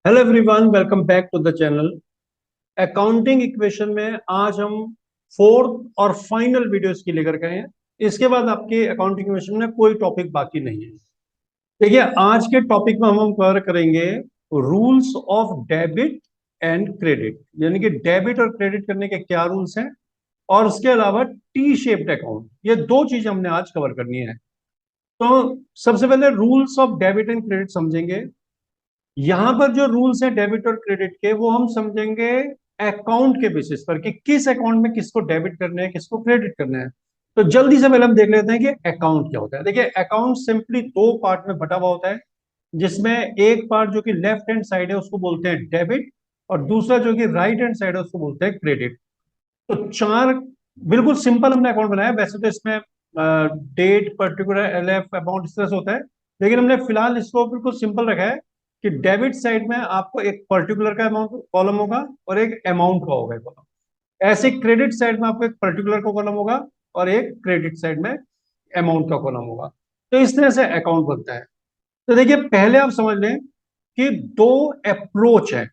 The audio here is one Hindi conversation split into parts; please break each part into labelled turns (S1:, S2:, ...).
S1: Hello everyone, welcome back to the channel. Accounting equation में आज हम फोर्थ और फाइनल वीडियो इसकी लेकर के आए हैं। इसके बाद आपके अकाउंटिंग इक्वेशन में कोई टॉपिक बाकी नहीं है। देखिए, आज के टॉपिक में हम कवर करेंगे rules of debit and credit, यानी कि डेबिट और क्रेडिट करने के क्या रूल्स हैं, और उसके अलावा टी शेप्ड अकाउंट। ये दो चीजें हमने आज कवर करनी है। तो सबसे पहले rules of debit and credit समझेंगे। यहां पर जो रूल्स हैं डेबिट और क्रेडिट के, वो हम समझेंगे अकाउंट के बेसिस पर कि किस अकाउंट में किसको डेबिट करना है, किसको क्रेडिट करना है। तो जल्दी से पहले हम देख लेते हैं कि अकाउंट क्या होता है। देखिए, अकाउंट सिंपली दो पार्ट में बटा हुआ होता है, जिसमें एक पार्ट जो कि लेफ्ट हैंड साइड है उसको बोलते हैं डेबिट, और दूसरा जो कि राइट हैंड साइड है उसको बोलते हैं क्रेडिट। तो चार बिल्कुल सिंपल हमने अकाउंट बनाया। वैसे तो इसमें डेट, पर्टिकुलर, एलएफ, अमाउंट इस तरह से होता है, लेकिन हमने फिलहाल इसको बिल्कुल सिंपल रखा है कि डेबिट साइड में आपको एक पर्टिकुलर का अमाउंट कॉलम होगा और एक अमाउंट का होगा कॉलम। ऐसे क्रेडिट साइड में आपको एक पर्टिकुलर का कॉलम होगा और एक क्रेडिट साइड में अमाउंट का कॉलम होगा। तो इस तरह से अकाउंट बनता है। तो देखिए, पहले आप समझ लें कि दो अप्रोच है।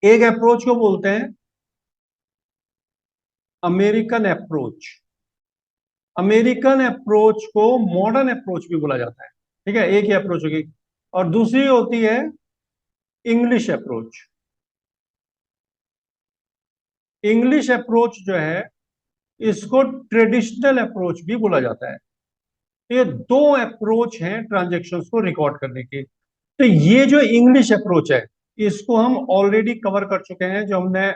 S1: एक अप्रोच को बोलते हैं अमेरिकन अप्रोच। अमेरिकन अप्रोच को मॉडर्न अप्रोच भी बोला जाता है। ठीक है, एक ही अप्रोच होगी। और दूसरी होती है इंग्लिश अप्रोच। इंग्लिश अप्रोच जो है, इसको ट्रेडिशनल अप्रोच भी बोला जाता है। तो ये दो अप्रोच हैं ट्रांजेक्शन्स को रिकॉर्ड करने की। तो ये जो इंग्लिश अप्रोच है, इसको हम ऑलरेडी कवर कर चुके हैं। जो हमने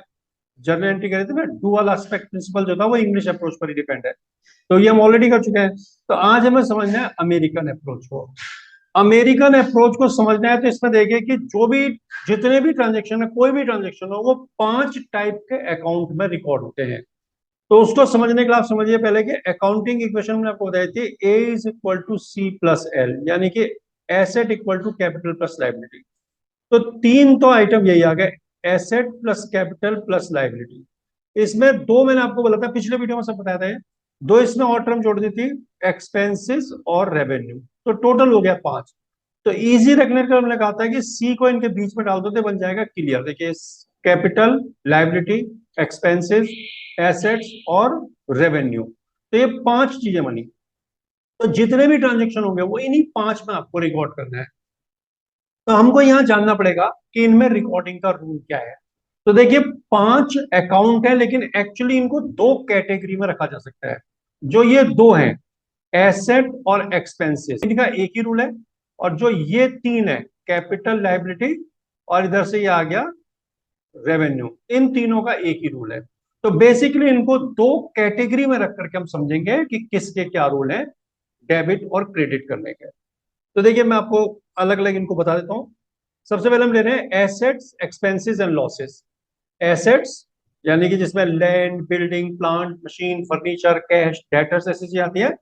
S1: जर्नल एंट्री करे थे ना, डुअल एस्पेक्ट प्रिंसिपल जो था, वो इंग्लिश अप्रोच पर ही डिपेंड है। तो ये हम ऑलरेडी कर चुके हैं। तो आज हमें समझना है अमेरिकन अप्रोच को। अमेरिकन अप्रोच को समझना है तो इसमें देखिए कि जो भी जितने भी ट्रांजेक्शन है, कोई भी ट्रांजेक्शन हो, वो पांच टाइप के अकाउंट में रिकॉर्ड होते हैं। तो उसको समझने के लिए आप समझिए पहले कि अकाउंटिंग इक्वेशन में आपको बताई थी A is equal to C plus L, यानी कि asset equal to capital plus liability. तो तीन तो आइटम यही आ गए, asset plus capital plus liability. इसमें दो मैंने आपको बोला था पिछले वीडियो में, सब बताया था। दो इसमें और टर्म जोड़ दी थी, एक्सपेंसेस और रेवेन्यू। तो टोटल हो गया पांच। तो इजी रखने का हमने कहा था कि सी को इनके बीच में डाल दो तो बन जाएगा क्लियर। देखिए, कैपिटल, लाइबिलिटी, एक्सपेंसेस, एसेट्स और रेवेन्यू। तो ये पांच चीजें बनी। तो जितने भी ट्रांजेक्शन होंगे वो इन्हीं पांच में आपको रिकॉर्ड करना है। तो हमको यहां जानना पड़ेगा कि इनमें रिकॉर्डिंग का रूल क्या है। तो देखिए, पांच अकाउंट है, लेकिन एक्चुअली इनको दो कैटेगरी में रखा जा सकता है। जो ये दो हैं, एसेट और एक्सपेंसेस, इनका एक ही रूल है। और जो ये तीन है, कैपिटल, लाइबिलिटी और इधर से ये आ गया रेवेन्यू, इन तीनों का एक ही रूल है। तो बेसिकली इनको दो कैटेगरी में रख करके हम समझेंगे कि किसके क्या रूल है डेबिट और क्रेडिट करने के। तो देखिए, मैं आपको अलग अलग इनको बता देता हूं। सबसे पहले हम ले रहे हैं assets, expenses and losses. Assets यानी कि जिसमें land, building, plant, machine, furniture, cash, debtors, ऐसी चीजें आती है।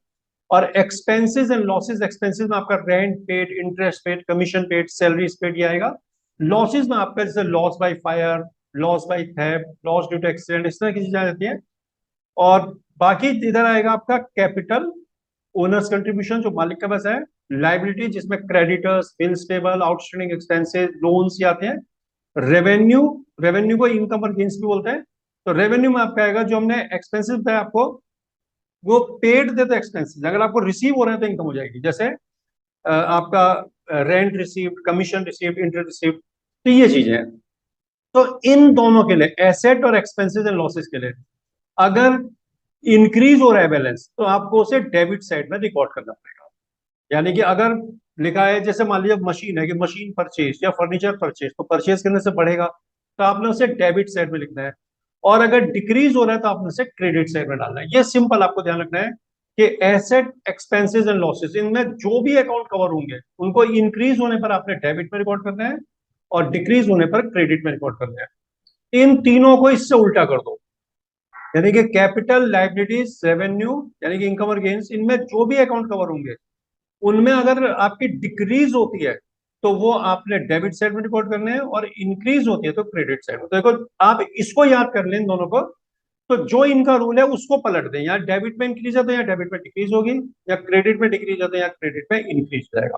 S1: और एक्सपेंसेस एंड लॉसेस, एक्सपेंसेस में आपका rent paid, interest paid, commission paid, salaries paid, ये आएगा। लॉसेस में आपका जैसे loss by fire, loss by theft, loss due to accident, इस तरह की चीजें आ जाती हैं। और बाकी इधर आएगा आपका कैपिटल, ओनर्स कंट्रीब्यूशन जो मालिक का पैसा है। लाइबिलिटी जिसमें creditors, bills payable, outstanding expenses, loans ये आते हैं। रेवेन्यू, रेवेन्यू को इनकम और गेन्स भी बोलते हैं। तो रेवेन्यू में आपका आएगा जो हमने एक्सपेंसिव बताया आपको, वो पेड देते एक्सपेंसेस। अगर आपको रिसीव हो रहे हैं तो इनकम हो जाएगी। जैसे आपका rent received, commission received, interest received, तो ये चीजें हैं। तो इन दोनों के लिए, एसेट और एक्सपेंसेस एंड लॉसेस के लिए, अगर इंक्रीज हो रहा है बैलेंस, तो आपको उसे डेबिट साइड में रिकॉर्ड करना पड़ेगा। यानी कि अगर लिखा है, जैसे मान लीजिए मशीन है कि मशीन परचेज या फर्नीचर परचेज, तो परचेज करने से बढ़ेगा, तो आपने उसे डेबिट साइड में लिखना है। और अगर डिक्रीज हो रहा है तो आपने उसे क्रेडिट साइड में डालना है। ये सिंपल आपको ध्यान रखना है कि एसेट, एक्सपेंसेस एंड लॉसेस, इनमें जो भी अकाउंट कवर होंगे उनको इंक्रीज होने पर आपने डेबिट में रिकॉर्ड करना है, और डिक्रीज होने पर क्रेडिट में रिकॉर्ड करना है। इन तीनों को इससे उल्टा कर दो। यानी कि कैपिटल, लाइबिलिटीज, रेवेन्यू यानी कि इनकम और गेन्स, इनमें जो भी अकाउंट कवर होंगे, उनमें अगर आपकी डिक्रीज होती है तो वो आपने डेबिट साइड में रिकॉर्ड करने हैं, और इंक्रीज होती है तो क्रेडिट साइड में। तो देखो, आप इसको याद कर लें इन दोनों को। तो जो इनका रूल है उसको पलट दें, या डेबिट में इंक्रीज है तो या डेबिट में डिक्रीज होगी, या क्रेडिट में डिक्रीज है तो या क्रेडिट में इंक्रीज हो जाएगा।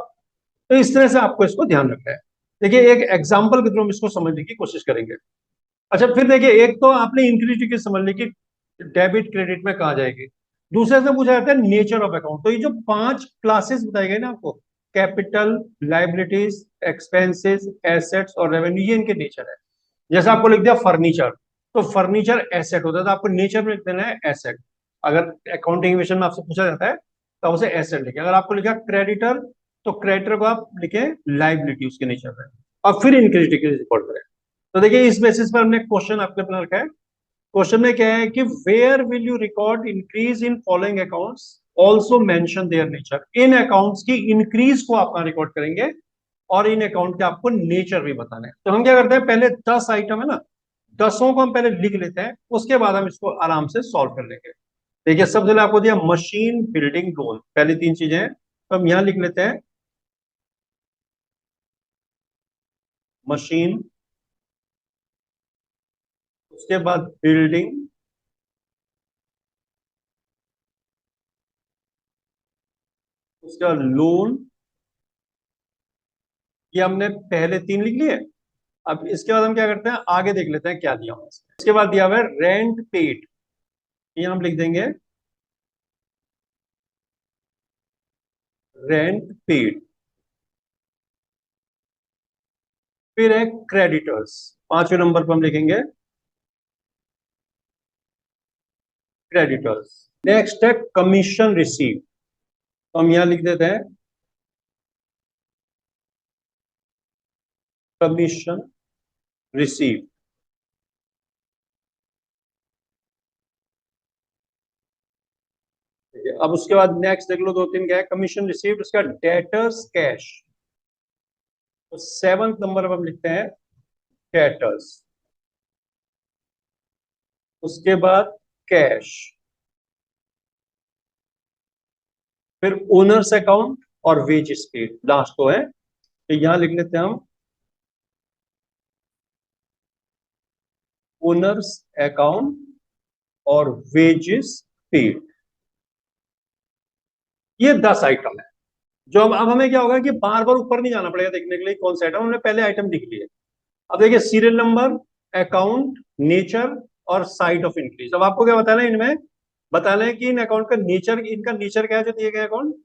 S1: तो इस तरह से आपको इसको ध्यान रखना है। देखिए एक एग्जांपल के थ्रू हम इसको समझने की कोशिश करेंगे। अच्छा फिर देखिए, एक तो आपने इंक्रीज डिक्रीज समझ ली कि डेबिट क्रेडिट में कहा जाएगी। दूसरे से पूछा जाता है नेचर ऑफ अकाउंट। तो ये जो पांच क्लासेस बताई गई ना आपको, कैपिटल, लाइबिलिटीज, एक्सपेंसेस, एसेट्स और रेवेन्यू, ये इनके नेचर है। जैसे आपको लिख दिया फर्नीचर, तो फर्नीचर एसेट होता है, तो आपको नेचर में लिख देना है एसेट। अगर अकाउंटिंग विषय में आपसे पूछा जाता है तो उसे एसेट लिखे। अगर आपको लिखा क्रेडिटर, तो क्रेडिटर को आप लिखे लाइबिलिटी उसके नेचर में, और फिर इंक्रीज डिक्रीज रिकॉर्ड करें। तो देखिए इस बेसिस पर हमने क्वेश्चन आपके अपना रखा है। क्वेश्चन में क्या है कि where will you record increase in following accounts, also mention their nature. इन अकाउंट्स की इंक्रीज को आप रिकॉर्ड करेंगे और इन अकाउंट के आपको नेचर भी बताना है। तो हम क्या करते हैं, पहले 10 आइटम है ना, 10 को हम पहले लिख लेते हैं, उसके बाद हम इसको आराम से सॉल्व कर लेंगे। देखिए सबसे पहले आपको दिया मशीन, बिल्डिंग, लोन, पहली तीन चीजें हैं, तो हम यहां लिख लेते हैं मशीन, उसके बाद बिल्डिंग, उसके बाद लोन, ये हमने पहले तीन लिख लिए। अब इसके बाद हम क्या करते हैं, आगे देख लेते हैं क्या दिया हुआ है इसके बाद दिया हुआ है रेंट पेड, ये हम लिख देंगे रेंट पेड। फिर है क्रेडिटर्स, पांचवें नंबर पर हम लिखेंगे क्रेडिटर्स। नेक्स्ट है कमीशन रिसीव, तो हम यहां लिख देते हैं कमीशन रिसीव। अब उसके बाद नेक्स्ट देख लो, दो तीन क्या है, कमीशन रिसीव, उसका डेटर्स कैश, तो सेवंथ नंबर पर हम लिखते हैं डेटर्स। उसके बाद कैश, फिर ओनर्स अकाउंट और वेजेस पेड लास्ट तो है, तो यहां लिख लेते हैं हम ओनर्स अकाउंट और वेजेस पेड। ये 10 आइटम है। जो अब हमें क्या होगा कि बार बार ऊपर नहीं जाना पड़ेगा देखने के लिए कौन सा आइटम, हमने पहले आइटम लिख लिए। अब देखिए सीरियल नंबर, अकाउंट, नेचर और साइट ऑफ इंक्रीज। अब आपको क्या बताना है इनमें, बताना है कि इन अकाउंट का नेचर, इनका नेचर क्या है जो दिए गए अकाउंट,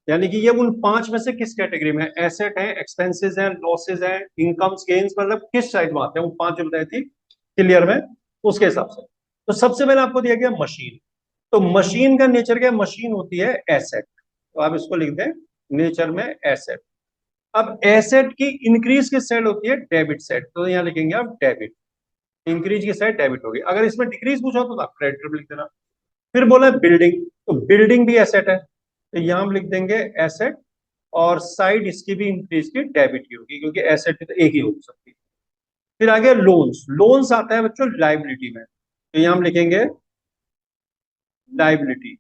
S1: यानी कि ये उन पांच में से किस कैटेगरी में है, एसेट है, एक्सपेंसेस है, लॉसेज है, इनकम्स गेन्स, मतलब किस साइड में आते हैं वो पांच जो बताई थी क्लियर में, उसके हिसाब से। तो सबसे पहले आपको दिया गया मशीन, तो मशीन का नेचर क्या है, मशीन होती है एसेट, तो आप इसको लिख दें नेचर में एसेट। अब एसेट की इंक्रीज की साइड होती है डेबिट साइड, तो यहां लिखेंगे आप डेबिट, इंक्रीज की साइड डेबिट होगी। अगर इसमें डिक्रीज पूछा तो आप क्रेडिट लिख देना। फिर बोला बिल्डिंग, तो बिल्डिंग भी एसेट है, तो यहां हम लिख देंगे एसेट, और साइड इसकी भी इंक्रीज की डेबिट की होगी, क्योंकि एसेट तो एक ही हो सकती है। फिर आगे लोन्स, लोन्स आता है बच्चों लाइबिलिटी में, तो यहां हम लिखेंगे लाइबिलिटी।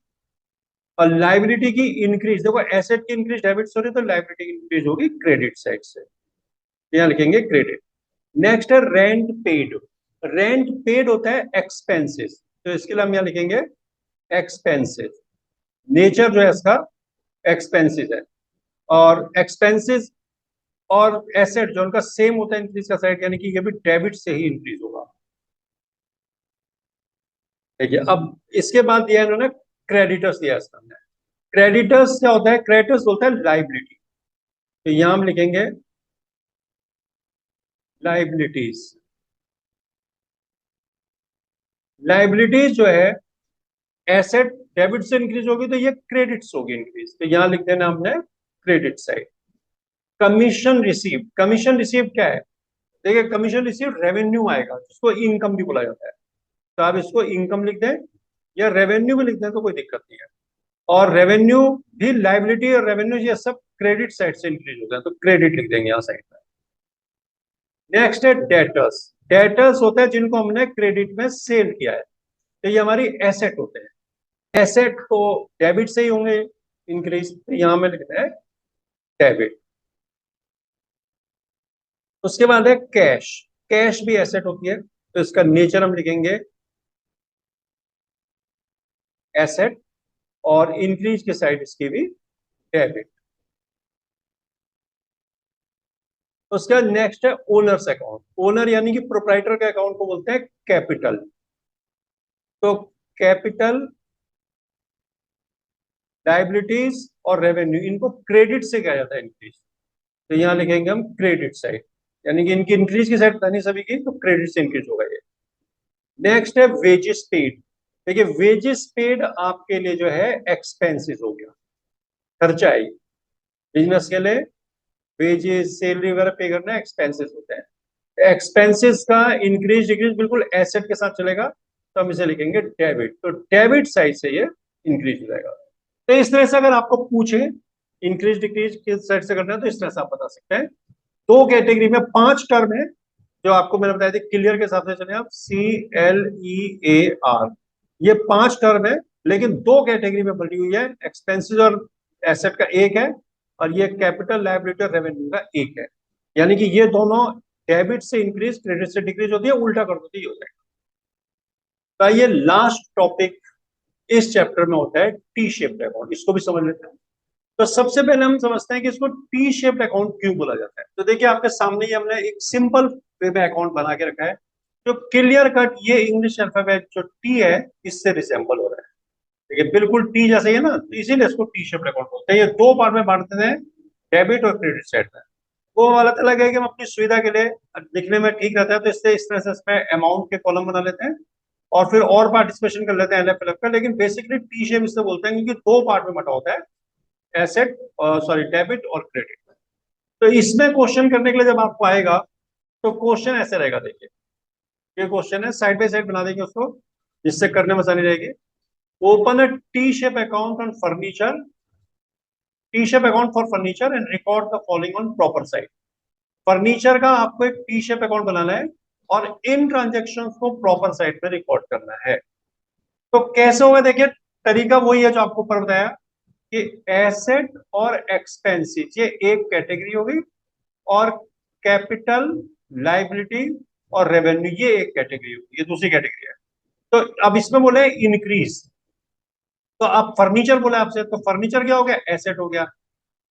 S1: और लाइबिलिटी की इंक्रीज, देखो एसेट की इंक्रीज डेबिट से हो रही है, तो लाइबिलिटी की इंक्रीज होगी क्रेडिट साइड से, यहां लिखेंगे क्रेडिट। नेक्स्ट है रेंट पेड, रेंट पेड होता है एक्सपेंसेस, तो इसके लिए हम यहां लिखेंगे एक्सपेंसेस, नेचर जो है इसका एक्सपेंसेस है। और एक्सपेंसेस और एसेट जो उनका सेम होता है इंक्रीज का साइड, यानी कि ये भी डेबिट से ही इंक्रीज होगा। देखिए अब इसके बाद दिया है इन्होंने क्रेडिटर्स दिया है इसका हमने। क्रेडिटर्स क्या होता है, क्रेडिटर्स बोलता है लाइबिलिटी, तो यहां हम लिखेंगे लाइबिलिटीज। लाइबिलिटीज जो है एसेट डेबिट से इंक्रीज होगी, तो ये क्रेडिट्स होगी इंक्रीज, तो यहां लिख देना हमने credit side. Commission receive, commission receive क्या है, देखिए कमीशन रिसीव रेवेन्यू आएगा जिसको इनकम भी बोला जाता है, तो आप इसको इनकम लिख दें या रेवेन्यू भी लिख दें तो कोई दिक्कत नहीं है। और रेवेन्यू भी, लाइबिलिटी और रेवेन्यू ये सब क्रेडिट साइड से इंक्रीज होता है, तो क्रेडिट लिख देंगे यहाँ साइड में। नेक्स्ट है डेटर्स, डेटर्स होता है जिनको हमने क्रेडिट में सेल किया है, तो ये हमारी एसेट होते हैं। एसेट तो डेबिट से ही होंगे इंक्रीज, तो यहां में लिखते हैं डेबिट। उसके बाद है कैश, कैश भी एसेट होती है, तो इसका नेचर हम लिखेंगे एसेट, और इंक्रीज की साइड इसकी भी डेबिट। उसके बाद नेक्स्ट है ओनर्स अकाउंट। ओनर यानी कि प्रोप्राइटर के अकाउंट को बोलते हैं कैपिटल। तो कैपिटल, लाइबिलिटीज और रेवेन्यू, इनको क्रेडिट से किया जाता है इंक्रीज। तो यहाँ लिखेंगे हम क्रेडिट साइड, यानी कि इनकी इंक्रीज की साइड नहीं सभी की, तो क्रेडिट से इंक्रीज होगा ये। नेक्स्ट है वेजेस पेड। देखिए वेजेस पेड आपके लिए जो है एक्सपेंसेस हो गया, खर्चा है। बिजनेस के लिए वेजेस सैलरी वगैरह पे करना एक्सपेंसेस होते हैं। एक्सपेंसेस का इंक्रीज डिक्रीज बिल्कुल एसेट के साथ चलेगा, तो हम इसे लिखेंगे डेबिट। तो डेबिट साइड से ये इंक्रीज हो जाएगा। तो इस तरह से अगर आपको पूछे इंक्रीज डिक्रीज किस साइड से करना है, तो इस तरह से आप बता सकते हैं। दो कैटेगरी में 5 टर्म है जो आपको मैंने बताया था, क्लियर के हिसाब से चले आप, CLEAR, ये 5 टर्म है, लेकिन दो कैटेगरी में बनी हुई है, एक्सपेंसेस और एसेट का एक है, और ये कैपिटल लायबिलिटी और रेवेन्यू का एक है। यानी कि ये दोनों डेबिट से इंक्रीज क्रेडिट से डिक्रीज होती है, उल्टा कर देती हो जाएगा। तो ये लास्ट टॉपिक इस चैप्टर में होता है टी शेप्ड अकाउंट, इसको भी समझ लेते हैं। तो सबसे पहले हम समझते हैं कि इसको टी शेप्ड अकाउंट क्यों बोला जाता है। तो देखिए आपके सामने ही हमने एक सिंपल वे में अकाउंट बना के रखा है, जो क्लियर कट ये इंग्लिश अल्फाबेट जो टी है इससे रिसेंबल हो रहा है। देखिए बिल्कुल टी जैसे ही है ना, तो इसीलिए इसको टी शेप्ड अकाउंट बोलते हैं। ये दो पार्ट में बांटते हैं, डेबिट और क्रेडिट साइड में। वो वाला अलग है कि हम अपनी सुविधा के लिए दिखने में ठीक रहता है, तो इससे इस तरह से इसमें अमाउंट के कॉलम बना लेते हैं, और फिर और पार्टिसिपेशन कर लेते हैं एलएफ एलएफ का। लेकिन बेसिकली टी शेप इससे बोलते हैं क्योंकि दो पार्ट में बटा होता है, एसेट सॉरी डेबिट और क्रेडिट। तो इसमें क्वेश्चन करने के लिए जब आपको आएगा, तो क्वेश्चन ऐसे रहेगा। देखिए ये क्वेश्चन है, साइड बाय साइड बना देंगे उसको, जिससे करने में आसानी रहेगी। Open a T shape account on furniture, T shape account for furniture and record the following on proper side. Furniture का आपको एक टी शेप अकाउंट बनाना है और इन ट्रांजेक्शन को प्रॉपर साइड पे रिकॉर्ड करना है। तो कैसे होगा, देखिए तरीका वही है जो आपको ऊपर बताया कि एसेट और एक्सपेंसिस ये एक कैटेगरी होगी, और कैपिटल, लाइबिलिटी और रेवेन्यू ये एक कैटेगरी होगी, ये दूसरी कैटेगरी है। तो अब इसमें बोले इंक्रीज, तो अब फर्नीचर बोला आपसे, तो फर्नीचर क्या हो गया, एसेट हो गया।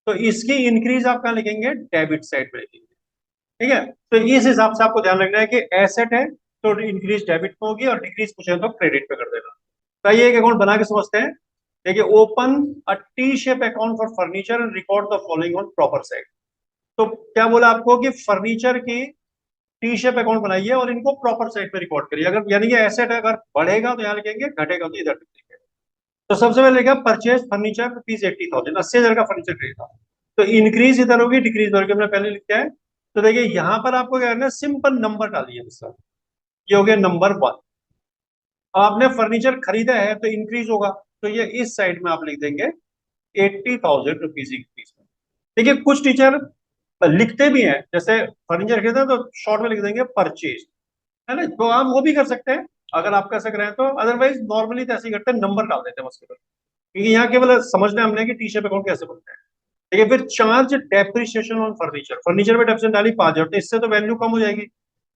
S1: तो इसकी इंक्रीज आप कहां लिखेंगे, डेबिट साइड में लिखेंगे। ठीक है, तो इस हिसाब से आपको ध्यान रखना है कि एसेट है तो इंक्रीज डेबिट में होगी, और डिक्रीज पूछे तो क्रेडिट पे कर देना। तो ये एक अकाउंट बना के समझते हैं। देखिए open a T shape account for furniture and record the following on proper side. तो क्या बोला आपको कि फर्नीचर की टी शेप अकाउंट बनाइए और इनको प्रॉपर साइड पे रिकॉर्ड करिए। अगर यानी कि एसेट अगर बढ़ेगा तो यहाँ लिखेंगे, घटेगा तो इधर लिखेंगे। तो सबसे पहले लिखा परचेज फर्नीचर रुपीज 80,000, 80,000 का फर्नीचर खरीदा। तो इंक्रीज इधर होगी, डिक्रीज होगी, हमने पहले लिखा है। तो देखिए यहाँ पर आपको क्या करना है, सिंपल नंबर डालिए। ये हो गया नंबर 1। आपने फर्नीचर खरीदा है तो इंक्रीज होगा, तो ये इस साइड में आप लिख देंगे 80,000 रुपीज इंक्रीज में। देखिए कुछ टीचर लिखते भी हैं, जैसे फर्नीचर खरीदा तो शॉर्ट में लिख देंगे परचेज, है ना, तो आप वो भी कर सकते हैं अगर आप कैसे करें तो। अदरवाइज नॉर्मली तो ऐसे ही करते हैं, नंबर डाल देते हैं बस केवल, क्योंकि यहाँ केवल समझना हमने कि टी शेप अकाउंट कैसे बनता है। देखिए फिर charge depreciation on furniture, furniture पे डेप्रिसिएशन डाली 5,000, तो इससे तो वैल्यू कम हो जाएगी।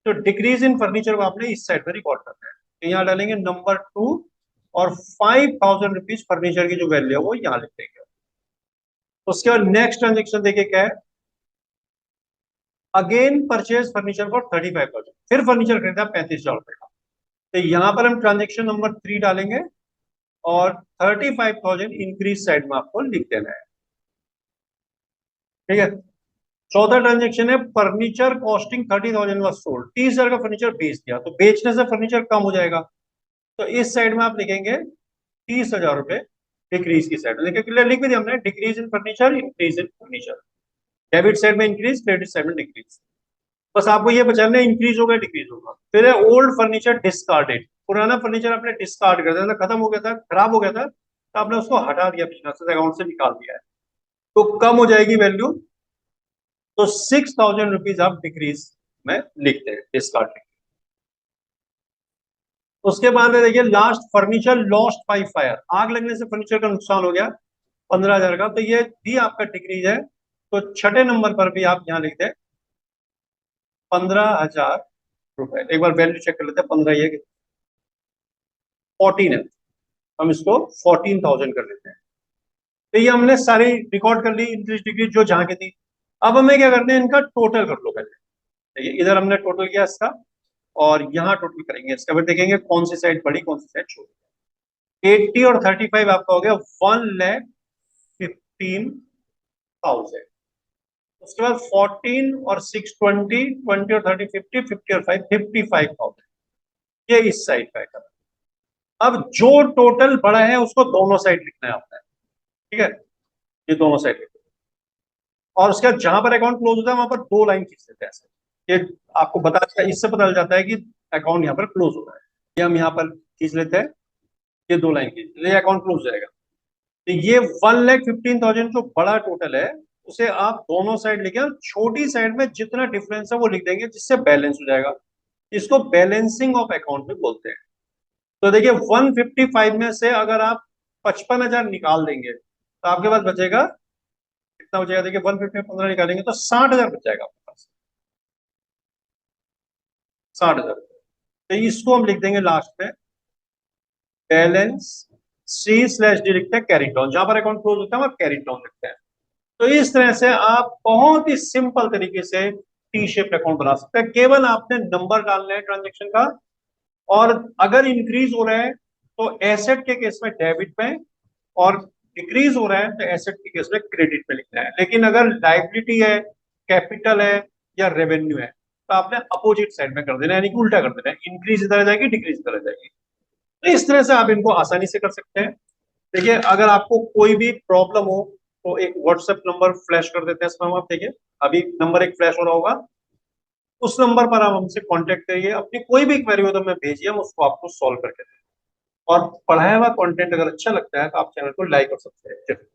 S1: तो डिक्रीज इन फर्नीचर को आपने इस साइड पर रिकॉर्ड करना है, तो यहाँ डालेंगे नंबर 2, और 5,000 रुपीज फर्नीचर की जो वैल्यू है वो यहाँ लिख देंगे। उसके बाद नेक्स्ट ट्रांजेक्शन देखिए क्या है, अगेन परचेज फर्नीचर फॉर 35,000, फिर फर्नीचर खरीदा 35,000 रुपए का। तो यहाँ पर हम ट्रांजेक्शन नंबर 3 डालेंगे, और 35,000 इंक्रीज साइड में आपको लिख देना है। ठीक है, चौथा ट्रांजेक्शन है फर्नीचर कॉस्टिंग 30,000 वॉज सोल्ड, 30,000 का फर्नीचर बेच दिया, तो बेचने से फर्नीचर कम हो जाएगा, तो इस साइड में आप लिखेंगे 30,000 रुपए डिक्रीज की साइड में। देखिए क्लियर लिख भी दिया हमने, decrease in furniture, increase in furniture, debit side में इंक्रीज, क्रेडिट साइड में डिक्रीज। बस आपको ये बचाना है, इंक्रीज होगा डिक्रीज होगा। फिर है ओल्ड फर्नीचर डिस्कार्डेड, पुराना फर्नीचर आपने डिस्कार्ड कर दिया था, खत्म हो गया था, खराब हो गया था, तो आपने उसको हटा दिया, बिजनेस अकाउंट से निकाल दिया है, तो कम हो जाएगी वैल्यू। तो 6,000 रुपीज आप डिक्रीज में लिखते हैं, डिस्कार्ड। उसके बाद में देखिए last, furniture lost by fire, आग लगने से फर्नीचर का नुकसान हो गया 15,000 का, तो ये भी आपका डिक्रीज है। तो छठे नंबर पर भी आप यहाँ लिखते हैं 15,000 रुपए। एक बार वैल्यू चेक कर लेते हैं, 15 ये 14 है, हम इसको 14,000 कर लेते हैं। तो ये हमने सारी रिकॉर्ड कर ली, इंक्रीज डिक्रीज जो जहां की थी। अब हमें क्या करना है, इनका टोटल कर लो पहले। देखिए इधर हमने टोटल किया इसका, और यहाँ टोटल करेंगे इसका, फिर देखेंगे कौन सी साइड बड़ी कौन सी साइड छोटी। 80 और 35 आपका हो गया 1,15,000। उसके बाद 14 और 6 20, 20 और 30 50, 50 और 5 55,000। ये इस साइड का है। अब जो टोटल बड़ा है उसको दोनों साइड लिखना है आपने, ठीक है, ये दोनों साइड लिखना है। और उसके बाद जहां पर अकाउंट क्लोज होता है वहां पर दो लाइन खींच देते हैं ऐसे। ये आपको बता, इससे पता चल जाता है कि अकाउंट यहाँ पर क्लोज हो रहा है। ये हम यहाँ पर खींच लेते हैं, ये दो लाइन खींच, ये अकाउंट क्लोज हो जाएगा। तो ये 1,15,000 जो बड़ा टोटल है, उसे आप दोनों साइड लिखे और छोटी साइड में जितना डिफरेंस है वो लिख देंगे, जिससे बैलेंस हो जाएगा। इसको बैलेंसिंग ऑफ अकाउंट में बोलते हैं। तो देखिए 155 में से अगर आप 55,000 निकाल देंगे तो आपके पास बचेगा कितना बचेगा, देखिए 150 में 15 निकालेंगे तो 60,000 बच जाएगा आपके पास। 60,000। तो इसको हम लिख देंगे लास्ट में बैलेंस, C/D लिखते हैं कैरी डाउन, जहां पर अकाउंट क्लोज होता है वहां कैरी डाउन लिखते हैं। तो इस तरह से आप बहुत ही सिंपल तरीके से टी शेप अकाउंट बना सकते हैं। केवल आपने नंबर डालना है ट्रांजेक्शन का, और अगर इंक्रीज हो रहा है तो एसेट के केस में डेबिट में, और डिक्रीज हो रहा है तो एसेट के केस में क्रेडिट में लिखना है। लेकिन अगर लाइबिलिटी है, कैपिटल है, या रेवेन्यू है, तो आपने अपोजिट साइड में कर देना है, यानी कि उल्टा कर देना है, इंक्रीज इधर आ जाएगी, डिक्रीज इधर आ जाएगी। तो इस तरह से आप इनको आसानी से कर सकते हैं। देखिए अगर आपको कोई भी प्रॉब्लम हो तो एक व्हाट्सएप नंबर फ्लैश कर देते हैं इसमें, आप देखिए अभी नंबर एक फ्लैश हो रहा होगा, उस नंबर पर आप हमसे कांटेक्ट करिए, अपनी कोई भी क्वेरी हो तो मैं भेजिए, हम उसको आपको सॉल्व करके दें। और पढ़ाया हुआ कंटेंट अगर अच्छा लगता है तो आप चैनल को लाइक और सब्सक्राइब करें।